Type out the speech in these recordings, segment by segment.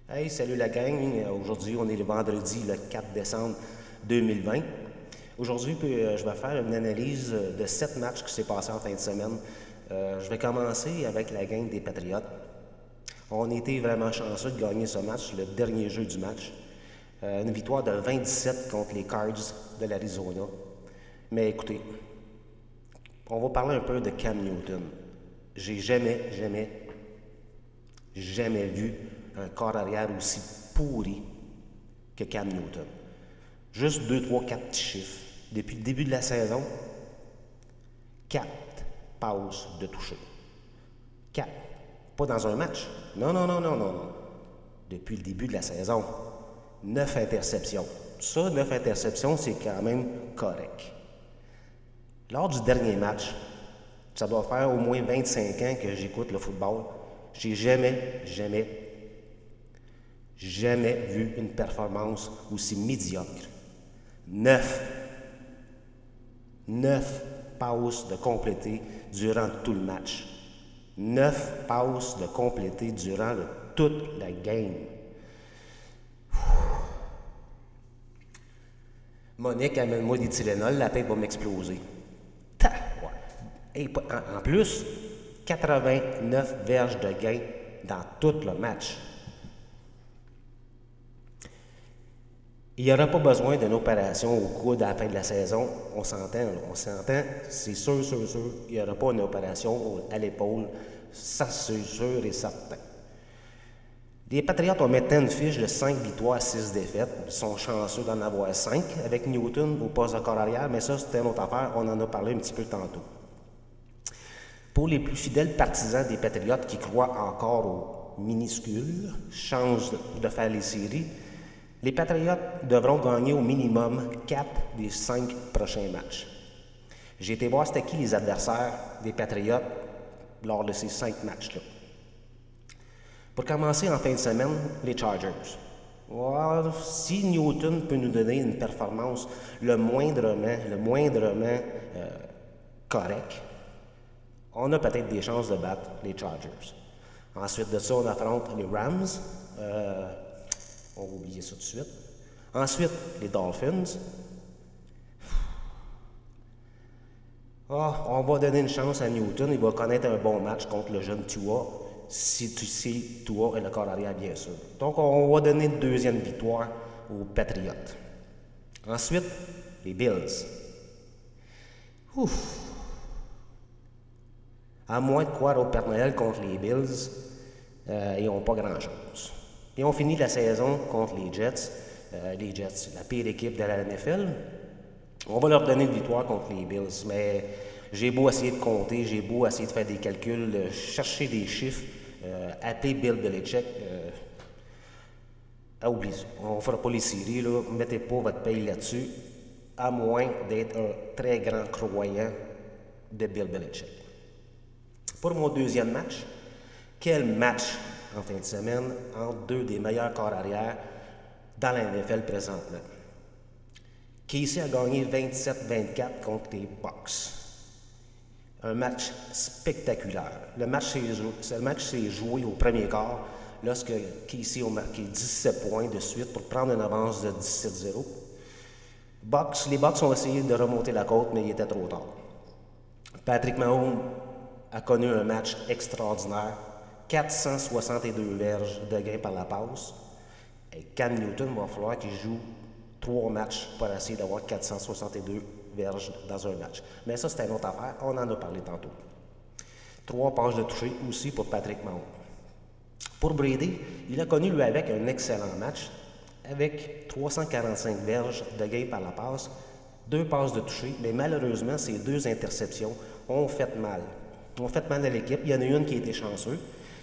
Hey, salut la gang. Aujourd'hui, on est le vendredi, le 4 décembre 2020. Aujourd'hui, je vais faire une analyse de 7 matchs qui s'est passé en fin de semaine. Je vais commencer avec la gang des Patriotes. On était vraiment chanceux de gagner ce match, le dernier jeu du match. Une victoire de 27 contre les Cards de l'Arizona. Mais écoutez, on va parler un peu de Cam Newton. J'ai jamais vu un corps arrière aussi pourri que Cam Newton. Juste 2, 3, 4 petits chiffres. Depuis le début de la saison, 4 passes de toucher. 4. Pas dans un match. Non. Depuis le début de la saison, 9 interceptions. Ça, 9 interceptions, c'est quand même correct. Lors du dernier match, ça doit faire au moins 25 ans que j'écoute le football. J'ai jamais vu une performance aussi médiocre. 9 passes de compléter durant tout le match. 9 passes de compléter durant toute la game. Monique, amène-moi des Tylenol, la tête va m'exploser. Et en plus, 89 verges de gain dans tout le match. Il n'y aura pas besoin d'une opération au coude à la fin de la saison. On s'entend, c'est sûr, il n'y aura pas une opération à l'épaule. Ça, c'est sûr et certain. Les Patriots ont maintenant une fiche de 5 victoires, 6 défaites. Ils sont chanceux d'en avoir 5 avec Newton au poste de corps arrière, mais ça, c'était une autre affaire. On en a parlé un petit peu tantôt. Pour les plus fidèles partisans des Patriots qui croient encore aux minuscules chances de faire les séries, les Patriots devront gagner au minimum 4 des 5 prochains matchs. J'ai été voir c'était qui les adversaires des Patriots lors de ces 5 matchs-là. Pour commencer en fin de semaine, les Chargers. Si Newton peut nous donner une performance le moindrement correct, on a peut-être des chances de battre les Chargers. Ensuite de ça, on affronte les Rams. On va oublier ça tout de suite. Ensuite, les Dolphins. On va donner une chance à Newton. Il va connaître un bon match contre le jeune Tua. Si Tua est le corps arrière, bien sûr. Donc, on va donner une deuxième victoire aux Patriots. Ensuite, les Bills. À moins de croire au Père Noël contre les Bills, ils n'ont pas grand-chose. Ils ont fini la saison contre les Jets. Les Jets, la pire équipe de la NFL. On va leur donner une victoire contre les Bills, mais j'ai beau essayer de compter, j'ai beau essayer de faire des calculs, chercher des chiffres, appeler Bill Belichick. Oubliez ça. On ne fera pas les séries, là. Mettez pas votre paye là-dessus, à moins d'être un très grand croyant de Bill Belichick. Pour mon deuxième match, quel match en fin de semaine entre deux des meilleurs corps arrière dans la NFL présentement. Casey a gagné 27-24 contre les Bucks. Un match spectaculaire. Le match s'est joué au premier quart lorsque Casey a marqué 17 points de suite pour prendre une avance de 17-0. Les Bucks ont essayé de remonter la côte, mais il était trop tard. Patrick Mahomes a connu un match extraordinaire. 462 verges de gain par la passe. Et Cam Newton va falloir qu'il joue 3 matchs pour essayer d'avoir 462 verges dans un match. Mais ça, c'est une autre affaire. On en a parlé tantôt. 3 passes de toucher aussi pour Patrick Mahomes. Pour Brady, il a connu lui avec un excellent match avec 345 verges de gain par la passe, 2 passes de toucher, mais malheureusement, ces 2 interceptions ont fait mal. Ont fait mal à l'équipe. Il y en a une qui a été chanceuse.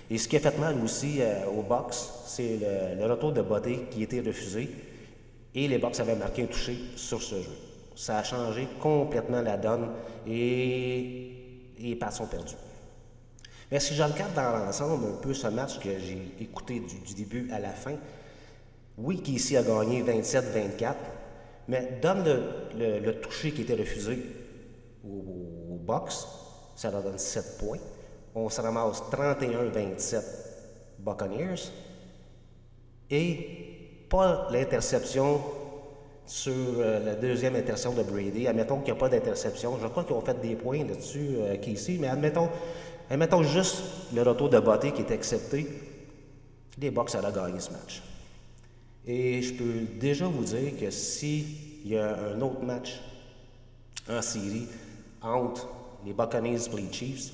Et ce qui a fait mal aussi aux Bucks, c'est le retour de Bodé qui a été refusé. Et les Bucks avaient marqué un touché sur ce jeu. Ça a changé complètement la donne et les Pats sont perdus. Mais si je regarde dans l'ensemble un peu ce match que j'ai écouté du début à la fin, oui, Casey a gagné 27-24, mais donne le toucher qui était refusé aux Bucks, ça leur donne 7 points. On se ramasse 31-27 Buccaneers. et pas l'interception sur la deuxième interception de Brady. Admettons qu'il n'y a pas d'interception. Je crois qu'ils ont fait des points là-dessus, Casey, mais admettons juste le retour de Botté qui est accepté. Les Bucs auraient gagné ce match. Et je peux déjà vous dire que s'il y a un autre match en série entre les Buccaneers et les Chiefs,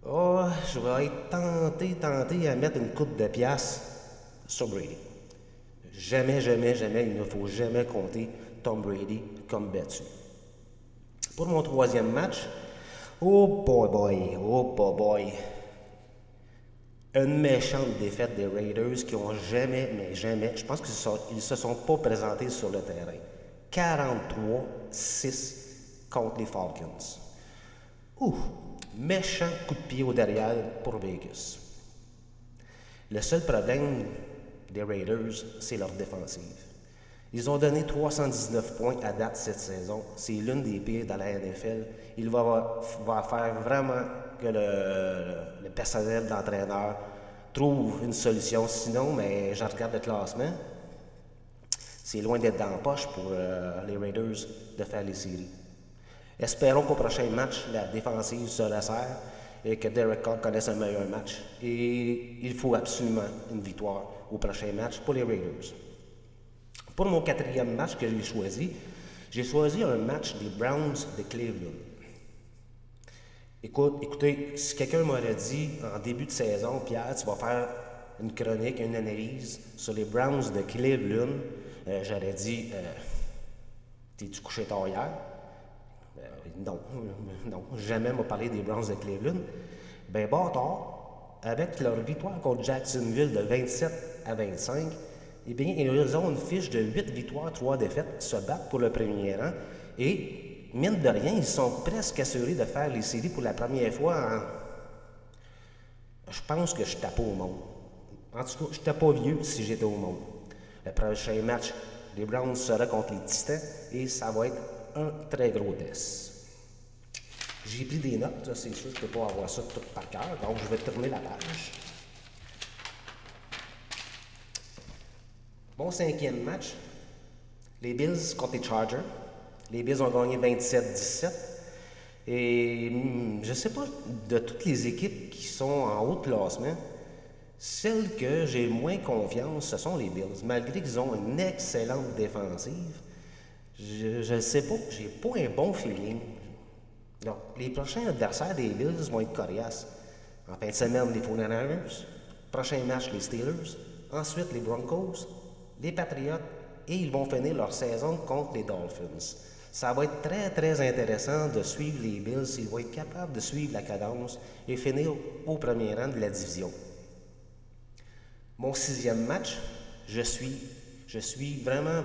je vais être tenté à mettre une coupe de piastres sur Brady. Jamais, il ne faut jamais compter Tom Brady comme battu. Pour mon troisième match, oh boy. Une méchante défaite des Raiders qui ont jamais, je pense qu'ils ne se sont pas présentés sur le terrain. 43-6 contre les Falcons. Méchant coup de pied au derrière pour Vegas. Le seul problème des Raiders, c'est leur défensive. Ils ont donné 319 points à date cette saison. C'est l'une des pires dans la NFL. Il va faire vraiment que le personnel d'entraîneur trouve une solution. Sinon, mais je regarde le classement. C'est loin d'être dans la poche pour les Raiders de faire les séries. Espérons qu'au prochain match, la défensive se resserre et que Derek Carr connaisse un meilleur match. Et il faut absolument une victoire au prochain match pour les Raiders. Pour mon quatrième match que j'ai choisi un match des Browns de Cleveland. Écoutez, si quelqu'un m'aurait dit en début de saison, Pierre, tu vas faire une chronique, une analyse sur les Browns de Cleveland, j'aurais dit, t'es-tu couché tard hier? Non, jamais m'a parlé des Browns de Cleveland. Ben, bâtard, avec leur victoire contre Jacksonville de 27-25, eh bien, ils ont une fiche de 8 victoires, 3 défaites, se battent pour le premier rang et, mine de rien, ils sont presque assurés de faire les séries pour la première fois Je pense que je tape au monde. En tout cas, je n'étais pas vieux si j'étais au monde. Le prochain match, les Browns sera contre les Titans et ça va être un très gros test. J'ai pris des notes, c'est sûr que je ne peux pas avoir ça tout par cœur, donc je vais tourner la page. Mon cinquième match, les Bills contre les Chargers. Les Bills ont gagné 27-17. Et je ne sais pas, de toutes les équipes qui sont en haut de classement, celle que j'ai moins confiance, ce sont les Bills. Malgré qu'ils ont une excellente défensive, je ne sais pas, j'ai pas un bon feeling. Donc, les prochains adversaires des Bills vont être coriaces. En fin de semaine, les 49ers. Prochain match, les Steelers. Ensuite, les Broncos, les Patriots. Et ils vont finir leur saison contre les Dolphins. Ça va être très, très intéressant de suivre les Bills s'ils vont être capables de suivre la cadence et finir au premier rang de la division. Mon sixième match, je suis vraiment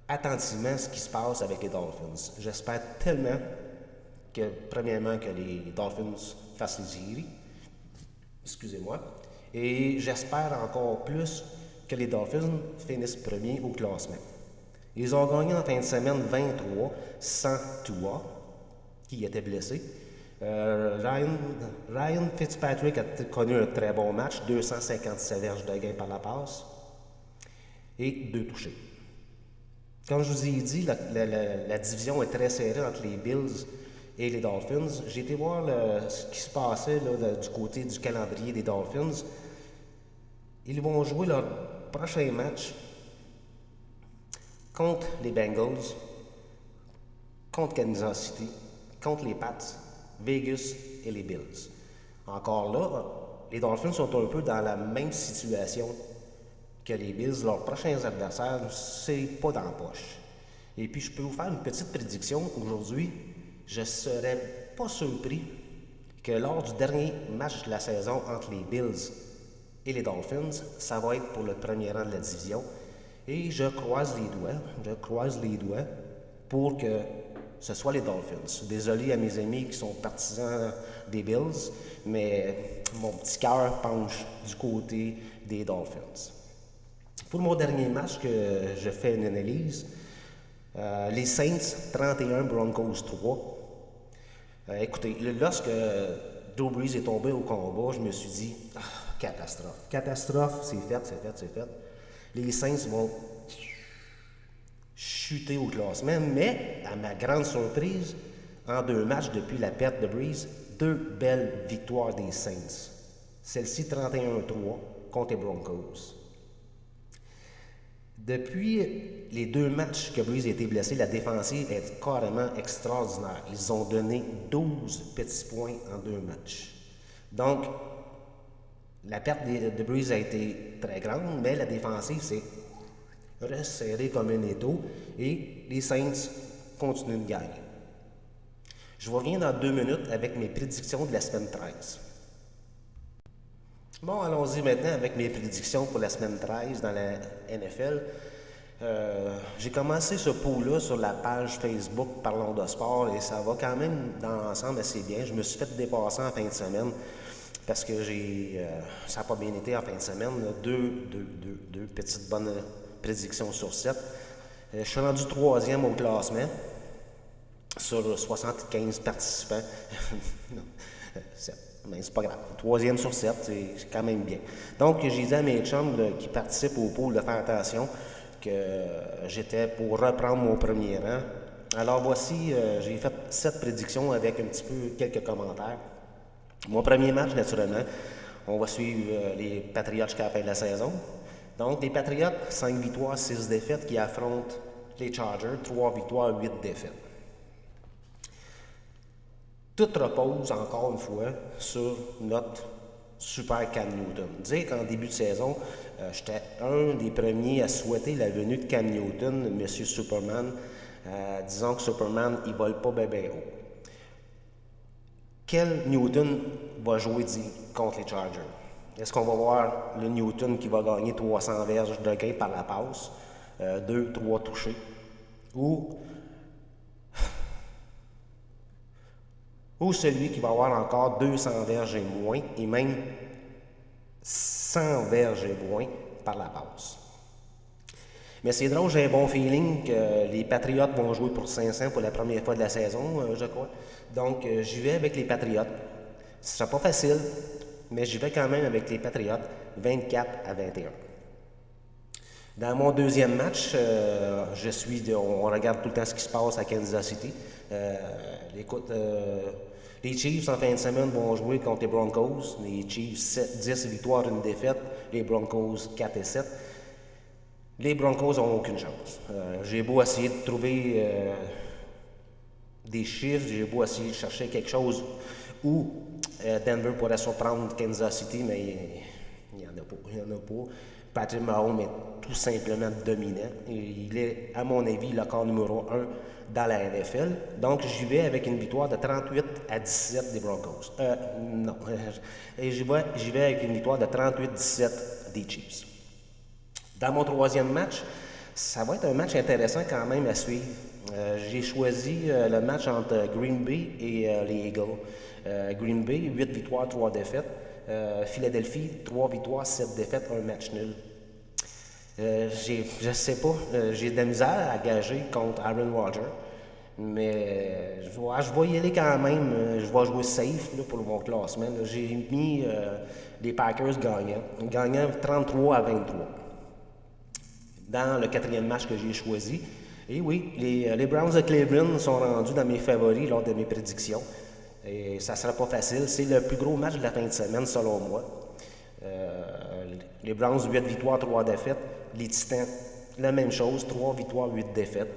attentivement ce qui se passe avec les Dolphins. J'espère tellement que, premièrement, que les Dolphins fassent les séries. Excusez-moi. Et j'espère encore plus que les Dolphins finissent premiers au classement. Ils ont gagné en fin de semaine 23 sans Tua, qui était blessé. Ryan Fitzpatrick a connu un très bon match, 257 verges de gain par la passe et 2 touchés. Comme je vous ai dit, la division est très serrée entre les Bills et les Dolphins. J'ai été voir ce qui se passait du côté du calendrier des Dolphins. Ils vont jouer leur prochain match contre les Bengals, contre Kansas City, contre les Pats, Vegas et les Bills. Encore là, les Dolphins sont un peu dans la même situation que les Bills. Leurs prochains adversaires, c'est pas dans la poche. Et puis, je peux vous faire une petite prédiction. Aujourd'hui, je ne serais pas surpris que lors du dernier match de la saison entre les Bills et les Dolphins, ça va être pour le premier rang de la division. Et je croise les doigts pour que ce soit les Dolphins. Désolé à mes amis qui sont partisans des Bills, mais mon petit cœur penche du côté des Dolphins. Pour mon dernier match que je fais une analyse, les Saints 31, Broncos 3. Écoutez, lorsque Drew Brees est tombé au combat, je me suis dit, Catastrophe. Catastrophe, c'est fait. Les Saints vont chuter au classement, mais à ma grande surprise, en 2 matchs depuis la perte de Breeze, 2 belles victoires des Saints. Celle-ci 31-3 contre les Broncos. Depuis les 2 matchs que Breeze a été blessé, la défensive est carrément extraordinaire. Ils ont donné 12 petits points en 2 matchs. Donc, la perte de Breeze a été très grande, mais la défensive s'est resserrée comme un étau et les Saints continuent de gagner. Je vous reviens dans 2 minutes avec mes prédictions de la semaine 13. Bon, allons-y maintenant avec mes prédictions pour la semaine 13 dans la NFL. J'ai commencé ce pot-là sur la page Facebook Parlons de sport et ça va quand même dans l'ensemble assez bien. Je me suis fait dépasser en fin de semaine parce que ça n'a pas bien été en fin de semaine. Deux petites bonnes prédictions sur 7. Je suis rendu 3e au classement sur 75 participants. Non, 7. Mais c'est pas grave. 3e sur 7, c'est quand même bien. Donc, j'ai dit à mes chums qui participent au pool de faire attention que j'étais pour reprendre mon premier rang. Alors voici, j'ai fait 7 prédictions avec un petit peu quelques commentaires. Mon premier match, naturellement, on va suivre les Patriots jusqu'à la fin de la saison. Donc, les Patriots, 5 victoires, 6 défaites, qui affrontent les Chargers, 3 victoires, 8 défaites. Tout repose, encore une fois, sur notre super Cam Newton. Dire qu'en début de saison, j'étais un des premiers à souhaiter la venue de Cam Newton, M. Superman. Disons que Superman, il ne vole pas bébé haut. Quel Newton va jouer contre les Chargers? Est-ce qu'on va voir le Newton qui va gagner 300 verges de gain par la passe, 2-3 touchés, ou celui qui va avoir encore 200 verges et moins, et même 100 verges et moins par la passe. Mais c'est drôle, j'ai un bon feeling que les Patriots vont jouer pour 500 pour la première fois de la saison, je crois. Donc, j'y vais avec les Patriots. Ce ne sera pas facile, mais j'y vais quand même avec les Patriots, 24-21. Dans mon deuxième match, on regarde tout le temps ce qui se passe à Kansas City. Les Chiefs, en fin de semaine, vont jouer contre les Broncos. Les Chiefs, 10 victoires, 1 défaite. Les Broncos, 4 et 7. Les Broncos n'ont aucune chance. J'ai beau essayer de trouver des chiffres, j'ai beau essayer de chercher quelque chose où Denver pourrait surprendre Kansas City, mais il n'y en a pas. Patrick Mahomes est tout simplement dominant. Il est, à mon avis, le corps numéro 1 dans la NFL. Donc, j'y vais avec une victoire de 38-17 des Broncos. Non. J'y vais avec une victoire de 38-17 des Chiefs. Dans mon troisième match, ça va être un match intéressant quand même à suivre. J'ai choisi le match entre Green Bay et les Eagles. Green Bay, 8 victoires, 3 défaites. Philadelphie, 3 victoires, 7 défaites, 1 match nul. Je sais pas, j'ai de la misère à gager contre Aaron Rodgers, mais je vais y aller quand même. Je vais jouer safe là, pour mon classement. J'ai mis les Packers gagnant 33-23. Dans le 4e match que j'ai choisi. Et oui, les Browns de Cleveland sont rendus dans mes favoris lors de mes prédictions. Et ça ne sera pas facile. C'est le plus gros match de la fin de semaine, selon moi. Les Browns, 8 victoires, 3 défaites. Les Titans, la même chose, 3 victoires, 8 défaites.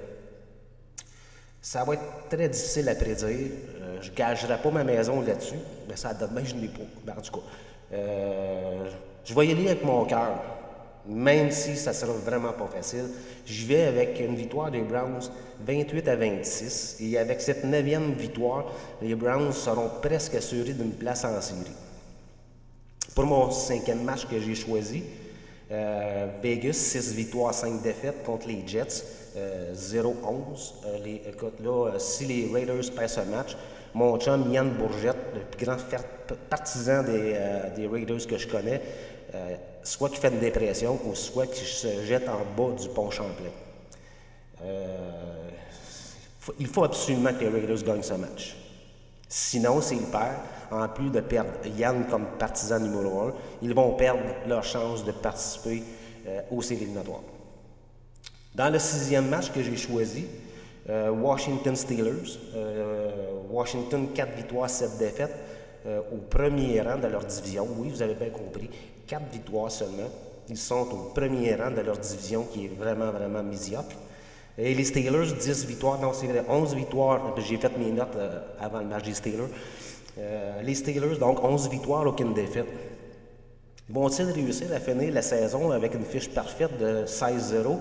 Ça va être très difficile à prédire. Je ne gagerai pas ma maison là-dessus, mais ça demain, je ne l'ai pas. Ben, en tout cas, je vais y aller avec mon cœur, même si ça ne sera vraiment pas facile. J'y vais avec une victoire des Browns 28-26. Et avec cette 9e victoire, les Browns seront presque assurés d'une place en série. Pour mon 5e match que j'ai choisi, Vegas, 6 victoires, 5 défaites contre les Jets, 0-11. Écoute, là, si les Raiders perdent ce match, mon chum Yann Bourgette, le plus grand partisan des Raiders que je connais, soit qu'il fait une dépression ou soit qu'il se jette en bas du pont Champlain. Il faut absolument que les Raiders gagnent ce match. Sinon, s'ils perdent, en plus de perdre Yann comme partisan numéro 1, ils vont perdre leur chance de participer aux séries éliminatoires. Dans le 6e match que j'ai choisi, Washington Steelers. Washington, 4 victoires, 7 défaites, au premier rang de leur division. Oui, vous avez bien compris, 4 victoires seulement. Ils sont au premier rang de leur division qui est vraiment, vraiment médiocre. Et les Steelers, 10 victoires, non, c'est vrai, 11 victoires. J'ai fait mes notes avant le match des Steelers. Les Steelers, donc 11 victoires, aucune défaite. Vont-ils réussir à finir la saison avec une fiche parfaite de 16-0?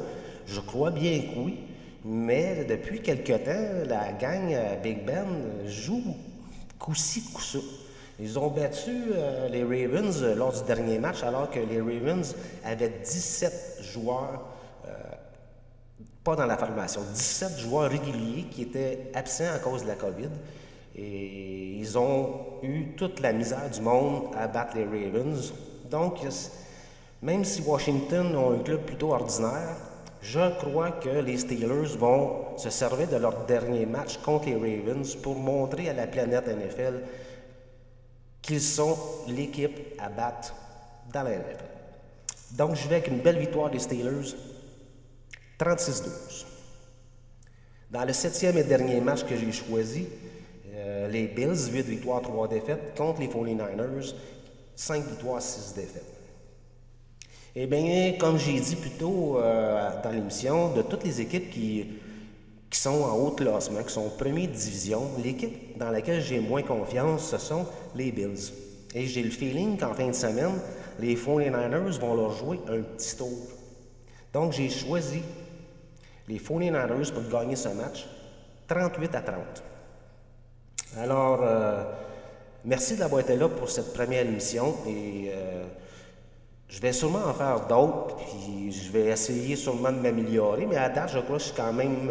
Je crois bien que oui. Mais depuis quelque temps, la gang Big Ben joue coup-ci, coup-ça. Ils ont battu les Ravens lors du dernier match, alors que les Ravens avaient 17 joueurs, pas dans la formation, 17 joueurs réguliers qui étaient absents à cause de la COVID. Et ils ont eu toute la misère du monde à battre les Ravens. Donc, même si Washington ont un club plutôt ordinaire, je crois que les Steelers vont se servir de leur dernier match contre les Ravens pour montrer à la planète NFL qu'ils sont l'équipe à battre dans la NFL. Donc, je vais avec une belle victoire des Steelers, 36-12. Dans le 7e et dernier match que j'ai choisi, les Bills, 8 victoires, 3 défaites, contre les 49ers, 5 victoires, 6 défaites. Eh bien, comme j'ai dit plus tôt dans l'émission, de toutes les équipes qui sont en haut classement, qui sont en première division, l'équipe dans laquelle j'ai moins confiance, ce sont les Bills. Et j'ai le feeling qu'en fin de semaine, les 49ers vont leur jouer un petit tour. Donc, j'ai choisi les 49ers pour gagner ce match, 38-30. Alors, merci d'avoir été là pour cette première émission et je vais sûrement en faire d'autres, puis je vais essayer sûrement de m'améliorer, mais à date, je crois que je suis quand même,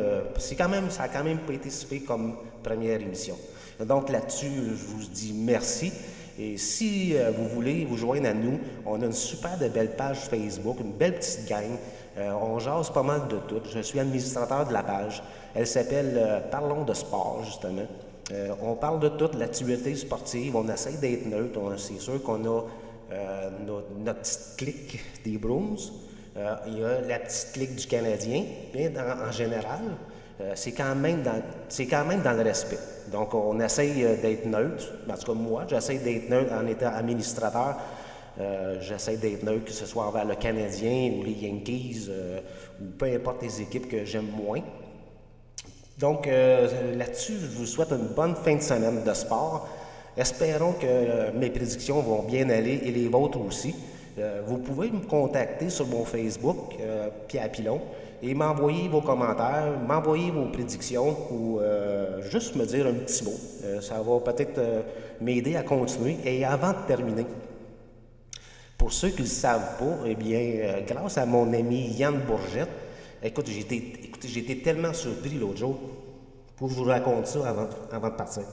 ça a quand même pas été si comme première émission. Donc là-dessus, je vous dis merci. Et si vous voulez vous joindre à nous, on a une super de belle page Facebook, une belle petite gang. On jase pas mal de tout. Je suis administrateur de la page. Elle s'appelle Parlons de sport, justement. On parle de toute l'activité sportive. On essaie d'être neutre. C'est sûr qu'on a notre petite clique des Bruins. Il y a la petite clique du Canadien. Et en général, c'est quand même dans le respect. Donc, on essaye d'être neutre. En tout cas, moi, j'essaie d'être neutre en étant administrateur. J'essaie d'être neutre, que ce soit envers le Canadien ou les Yankees ou peu importe les équipes que j'aime moins. Donc, là-dessus, je vous souhaite une bonne fin de semaine de sport. Espérons que mes prédictions vont bien aller et les vôtres aussi. Vous pouvez me contacter sur mon Facebook, Pierre Pilon, et m'envoyer vos commentaires, m'envoyer vos prédictions ou juste me dire un petit mot. Ça va peut-être m'aider à continuer. Et avant de terminer, pour ceux qui ne le savent pas, eh bien, grâce à mon ami Yann Bourgette, écoutez, j'ai été tellement surpris l'autre jour. Faut que je vous raconte ça avant de partir.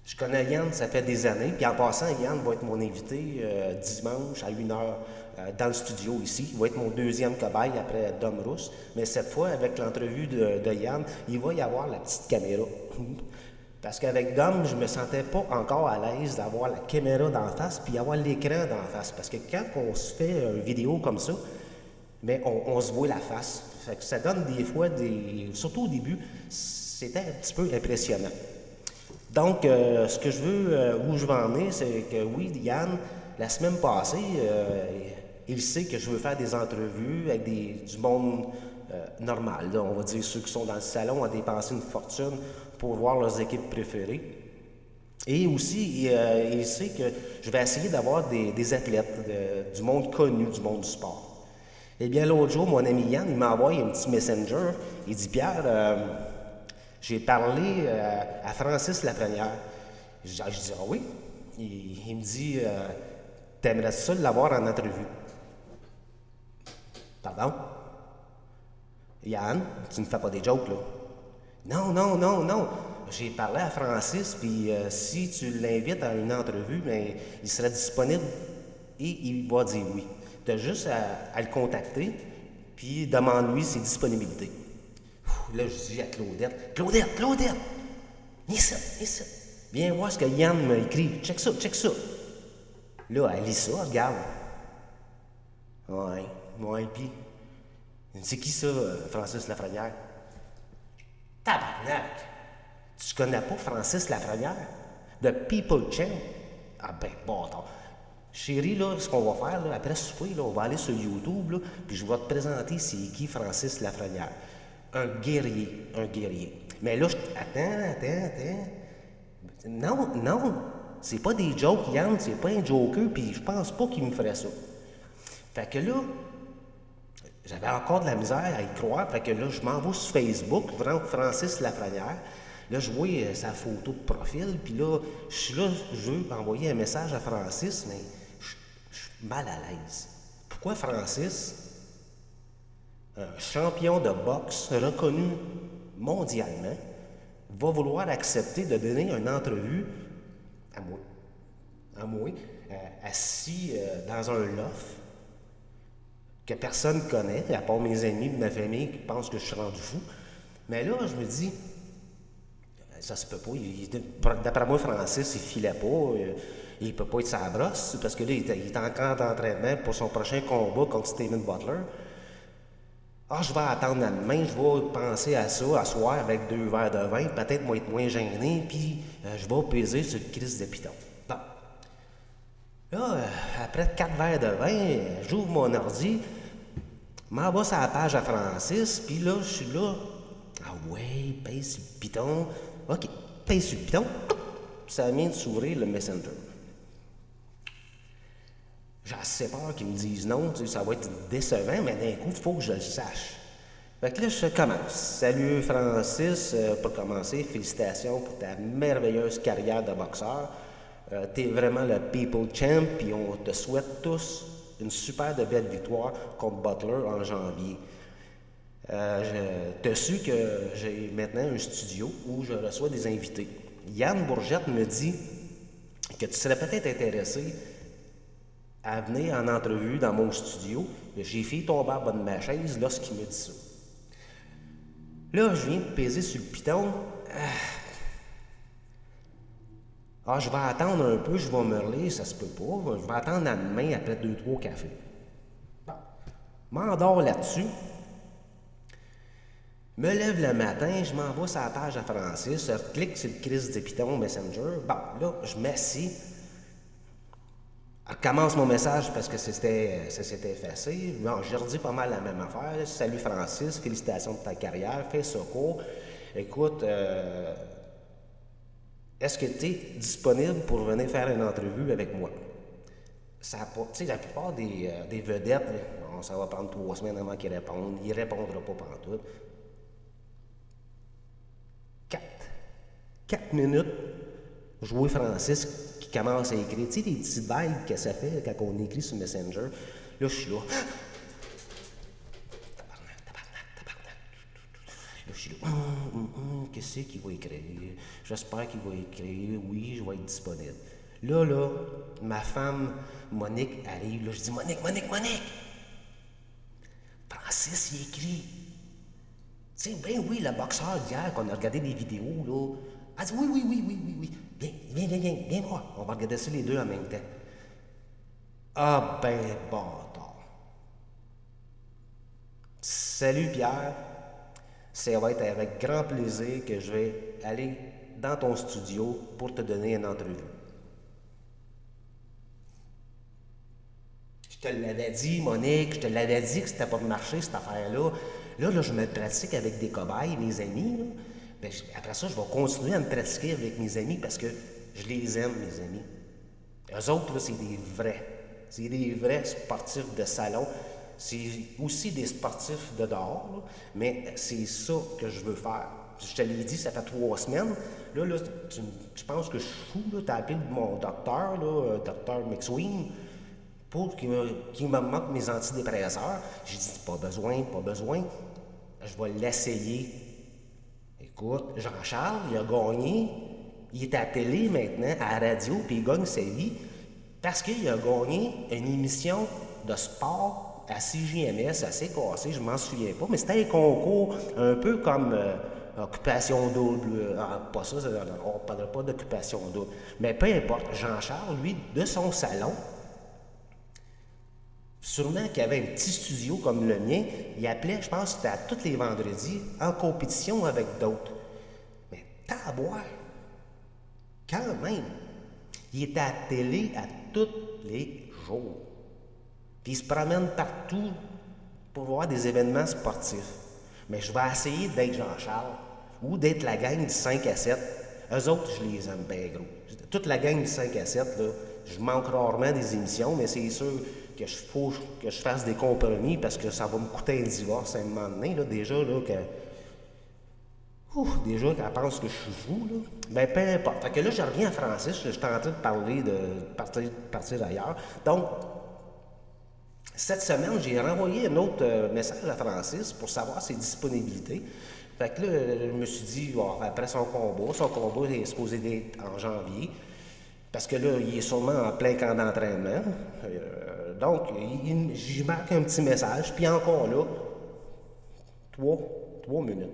Je connais Yann, ça fait des années. Puis en passant, Yann va être mon invité dimanche à 1h dans le studio ici. Il va être mon deuxième cobaye après Dom Rousse. Mais cette fois, avec l'entrevue de Yann, il va y avoir la petite caméra. Parce qu'avec Dom, je ne me sentais pas encore à l'aise d'avoir la caméra d'en face puis avoir l'écran d'en face. Parce que quand on se fait une vidéo comme ça, mais on se voit la face. Fait que ça donne des fois, surtout au début, c'était un petit peu impressionnant. Donc, ce que je veux, où je veux en venir, c'est que oui, Yann, la semaine passée, il sait que je veux faire des entrevues avec du monde normal. Là, on va dire ceux qui sont dans le salon à dépenser une fortune pour voir leurs équipes préférées. Et aussi, il sait que je vais essayer d'avoir des athlètes, du monde connu, du monde du sport. Eh bien, l'autre jour, mon ami Yann, il m'a envoyé un petit messenger. Il dit, Pierre, j'ai parlé à Francis Lafrenière. Je dis, ah oui? Il me dit, t'aimerais ça l'avoir en entrevue? Pardon? Yann, tu ne fais pas des jokes, là? Non. J'ai parlé à Francis, puis si tu l'invites à une entrevue, bien, il serait disponible et il va dire oui. Tu as juste à le contacter, puis demande-lui ses disponibilités. Là, je dis à Claudette, Ici, ici. Viens voir ce que Yann m'a écrit. Check ça, check ça. Là, elle lit ça, regarde. Ouais, pis. C'est qui ça, Francis Lafrenière? Tabarnak! Tu connais pas Francis Lafrenière? The People Champ? Ah ben, bon, attends. Chérie, là, ce qu'on va faire, là, après ce souper, là, on va aller sur YouTube, là, puis je vais te présenter c'est qui Francis Lafrenière. Un guerrier. Mais là, attends. Non, c'est pas des jokes, Yann, c'est pas un joker, puis je pense pas qu'il me ferait ça. Fait que là, j'avais encore de la misère à y croire, fait que là, je m'en vais sur Facebook, Francis Lafrenière. Là, je vois sa photo de profil, puis là, je veux envoyer un message à Francis, mais je suis mal à l'aise. Pourquoi Francis, un champion de boxe reconnu mondialement, va vouloir accepter de donner une entrevue à moi, assis dans un loft que personne ne connaît, à part mes amis, ma famille qui pensent que je suis rendu fou. Mais là, je me dis, ça se peut pas. D'après moi, Francis, il filait pas. Il peut pas être sa brosse, parce que là, il est encore en entraînement pour son prochain combat contre Steven Butler. Ah, je vais attendre à demain, je vais penser à ça, à soir, avec 2 verres de vin, peut-être moi être moins gêné, puis je vais peser sur le Christ de piton. Bon. Là, après 4 verres de vin, j'ouvre mon ordi, m'en vais sur la page à Francis, puis là, je suis là. Ah ouais, pèse sur le piton. OK, pèse sur le piton. Ça vient de s'ouvrir le Messenger. J'ai assez peur qu'ils me disent non, ça va être décevant, mais d'un coup, il faut que je le sache. Fait que là, je commence. Salut Francis, pour commencer, félicitations pour ta merveilleuse carrière de boxeur. T'es vraiment le People Champ, puis on te souhaite tous une super de belle victoire contre Butler en janvier. T'as su que j'ai maintenant un studio où je reçois des invités. Yann Bourgette me dit que tu serais peut-être intéressé à venir en entrevue dans mon studio. J'ai fait tomber en bas de ma chaise lorsqu'il me dit ça. Là, je viens de peser sur le piton. Je vais attendre un peu, je vais me relire, ça se peut pas. Je vais attendre à demain après 2-3 cafés. Bon. M'endors là-dessus. Me lève le matin, je m'envoie sur la page à Francis, je clique sur le Christ de Python Messenger. Bon, là, je m'assis. Je recommence mon message parce que ça s'était effacé. Bon, je redis pas mal la même affaire. Salut Francis, félicitations de ta carrière, fais ça court. Écoute, est-ce que tu es disponible pour venir faire une entrevue avec moi? Tu sais, la plupart des vedettes, bon, ça va prendre 3 semaines avant qu'ils répondent. Ils ne répondront pas pantoute. 4 minutes, je vois Francis qui commence à écrire. Tu sais, les petites vagues que ça fait quand on écrit sur Messenger. Là, je suis là. Tabarnak. Là, je suis là. Qu'est-ce qu'il va écrire? J'espère qu'il va écrire. Oui, je vais être disponible. Là, ma femme, Monique, arrive. Là, je dis, Monique! Francis, il écrit. Tu sais, ben oui, le boxeur d'hier, qu'on a regardé des vidéos, là. Elle dit, oui. Viens voir. On va regarder ça les deux en même temps. Ah ben, bâtard. Salut Pierre. Ça va être avec grand plaisir que je vais aller dans ton studio pour te donner une entrevue. Je te l'avais dit, Monique, je te l'avais dit que c'était pas de marcher, cette affaire-là. Là, je me pratique avec des cobayes, mes amis, là. Ben, après ça, je vais continuer à me pratiquer avec mes amis parce que je les aime, mes amis. Eux autres, là, c'est des vrais. C'est des vrais sportifs de salon. C'est aussi des sportifs de dehors, là, mais c'est ça que je veux faire. Je te l'ai dit, ça fait 3 semaines. Là, tu penses que je suis fou, là. T'as appelé mon docteur, là, docteur McSween, pour qu'il me manque mes antidépresseurs. J'ai dit, pas besoin. Je vais l'essayer. Écoute, Jean-Charles, il a gagné. Il est à la télé maintenant, à la radio, puis il gagne sa vie parce qu'il a gagné une émission de sport à CJMS, assez cassé, je m'en souviens pas, mais c'était un concours un peu comme occupation double. Pas ça, on ne parlera pas d'occupation double. Mais peu importe, Jean-Charles, lui, de son salon, sûrement qu'il avait un petit studio comme le mien, il appelait, je pense, c'était à tous les vendredis, en compétition avec d'autres. Mais taboire, quand même, il était à la télé à tous les jours. Puis il se promène partout pour voir des événements sportifs. Mais je vais essayer d'être Jean-Charles ou d'être la gang du 5 à 7. Eux autres, je les aime bien gros. Toute la gang du 5 à 7, là, je manque rarement des émissions, mais c'est sûr que faut que je fasse des compromis parce que ça va me coûter un divorce à un moment donné. Là, déjà, là, déjà qu'elle pense que je suis fou, là. Ben, peu importe. Fait que là, je reviens à Francis, je suis en train de parler de partir ailleurs. Donc, cette semaine, j'ai renvoyé un autre message à Francis pour savoir ses disponibilités. Fait que là, je me suis dit, bon, après son combat est supposé être en janvier, parce que là, il est sûrement en plein camp d'entraînement. Donc, j'y marque un petit message, puis encore là, 3 minutes.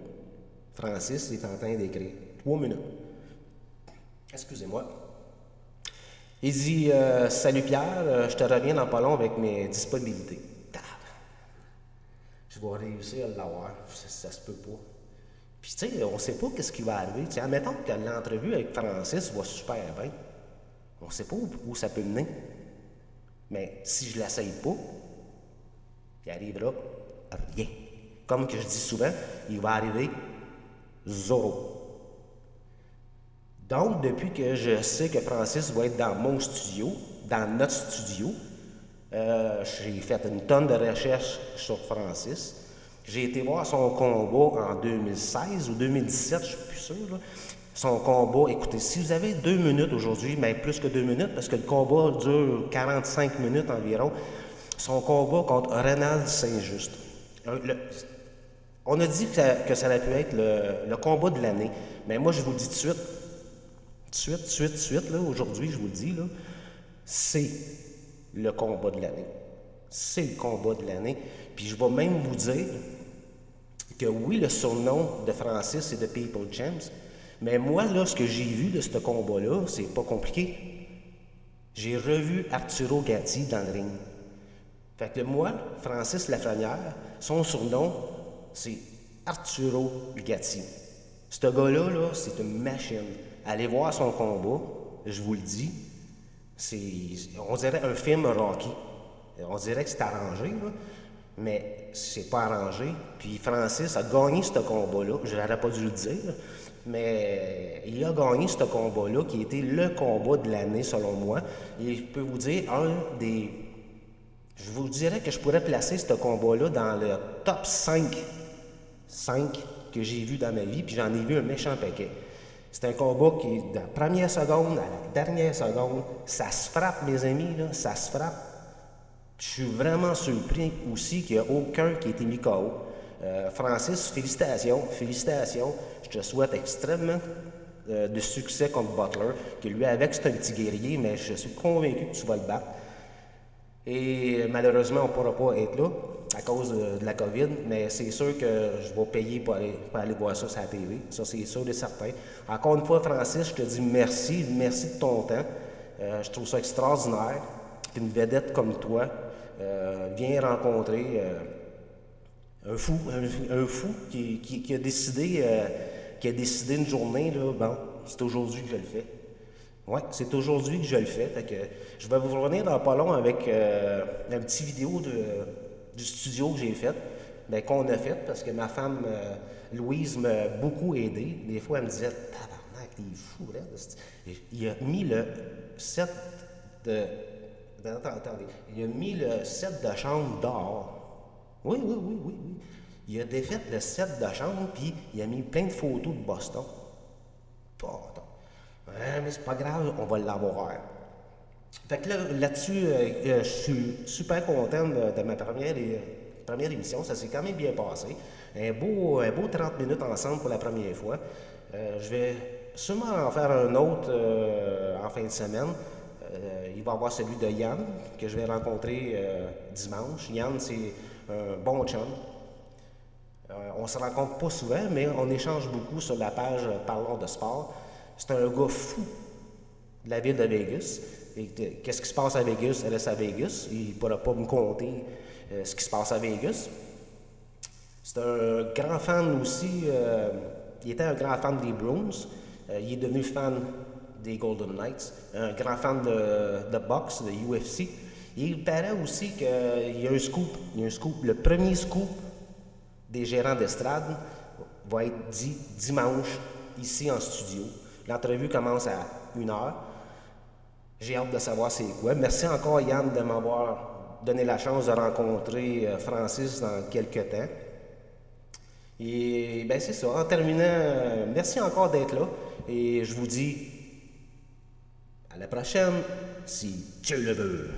Francis est en train d'écrire. 3 minutes. Excusez-moi. Il dit Salut Pierre, je te reviens dans pas long avec mes disponibilités. Je vais réussir à l'avoir. Ça se peut pas. Puis tu sais, on ne sait pas ce qui va arriver. T'sais, admettons que l'entrevue avec Francis va super bien. On ne sait pas où ça peut mener. Mais si je ne l'essaye pas, il arrivera rien. Comme que je dis souvent, il va arriver zéro. Donc, depuis que je sais que Francis va être dans mon studio, dans notre studio, j'ai fait une tonne de recherches sur Francis. J'ai été voir son combat en 2016 ou 2017, je ne suis plus sûr. Là. Son combat, écoutez, si vous avez 2 minutes aujourd'hui, mais plus que 2 minutes, parce que le combat dure 45 minutes environ, son combat contre Renald Saint-Just. On a dit que ça aurait pu être le combat de l'année, mais moi je vous le dis tout de suite, là, aujourd'hui je vous le dis, là, c'est le combat de l'année. C'est le combat de l'année. Puis je vais même vous dire que oui, le surnom de Francis, c'est de People Champs, mais moi, là, ce que j'ai vu de ce combat-là, c'est pas compliqué. J'ai revu Arturo Gatti dans le ring. Fait que moi, Francis Lafrenière, son surnom, c'est Arturo Gatti. Ce gars-là, là, c'est une machine. Allez voir son combat, je vous le dis, on dirait un film Rocky. On dirait que c'est arrangé, là, mais c'est pas arrangé. Puis Francis a gagné ce combat-là, je n'aurais pas dû le dire, mais il a gagné ce combat-là qui était le combat de l'année selon moi. Et je peux vous dire, je vous dirais que je pourrais placer ce combat-là dans le top 5 que j'ai vu dans ma vie, puis j'en ai vu un méchant paquet. C'est un combat qui est de la première seconde à la dernière seconde. Ça se frappe, mes amis, là, ça se frappe. Je suis vraiment surpris aussi qu'il n'y a aucun qui ait été mis KO. Francis, félicitations. Je te souhaite extrêmement de succès contre Butler, que lui, avec, c'est un petit guerrier, mais je suis convaincu que tu vas le battre. Et malheureusement, on ne pourra pas être là à cause de la COVID, mais c'est sûr que je vais payer pour aller voir ça sur la TV. Ça, c'est sûr et certain. Encore une fois, Francis, je te dis merci de ton temps. Je trouve ça extraordinaire qu'une vedette comme toi vienne rencontrer un fou qui a décidé une journée, là, bon, c'est aujourd'hui que je le fais. Oui, c'est aujourd'hui que je le fais. Fait que je vais vous revenir dans pas long avec une petite vidéo du studio que j'ai fait, bien, qu'on a fait, parce que ma femme Louise m'a beaucoup aidé. Des fois, elle me disait Tabarnak, t'es fou, là. Il a mis le set de. Attendez. Il a mis le set de chambre dehors. Oui. Il a défait le set de chambre, puis il a mis plein de photos de Boston. Pardon. Mais c'est pas grave, on va l'avoir. Fait que là-dessus, je suis super content de ma première émission. Ça s'est quand même bien passé. Un beau 30 minutes ensemble pour la première fois. Je vais sûrement en faire un autre en fin de semaine. Il va y avoir celui de Yann, que je vais rencontrer dimanche. Yann, c'est un bon chum. On ne se rencontre pas souvent, mais on échange beaucoup sur la page Parlons de sport. C'est un gars fou de la ville de Vegas. Et qu'est-ce qui se passe à Vegas? Elle reste à Vegas. Il ne pourra pas me conter ce qui se passe à Vegas. C'est un grand fan aussi. Il était un grand fan des Bruins. Il est devenu fan des Golden Knights. Un grand fan de boxe, de UFC. Et il paraît aussi qu'il y a un scoop. Il y a un scoop. Le premier scoop des gérants d'estrade va être dit dimanche ici en studio. L'entrevue commence à 1h. J'ai hâte de savoir c'est quoi. Merci encore Yann de m'avoir donné la chance de rencontrer Francis dans quelques temps. Et bien c'est ça. En terminant, merci encore d'être là. Et je vous dis à la prochaine, si Dieu le veut.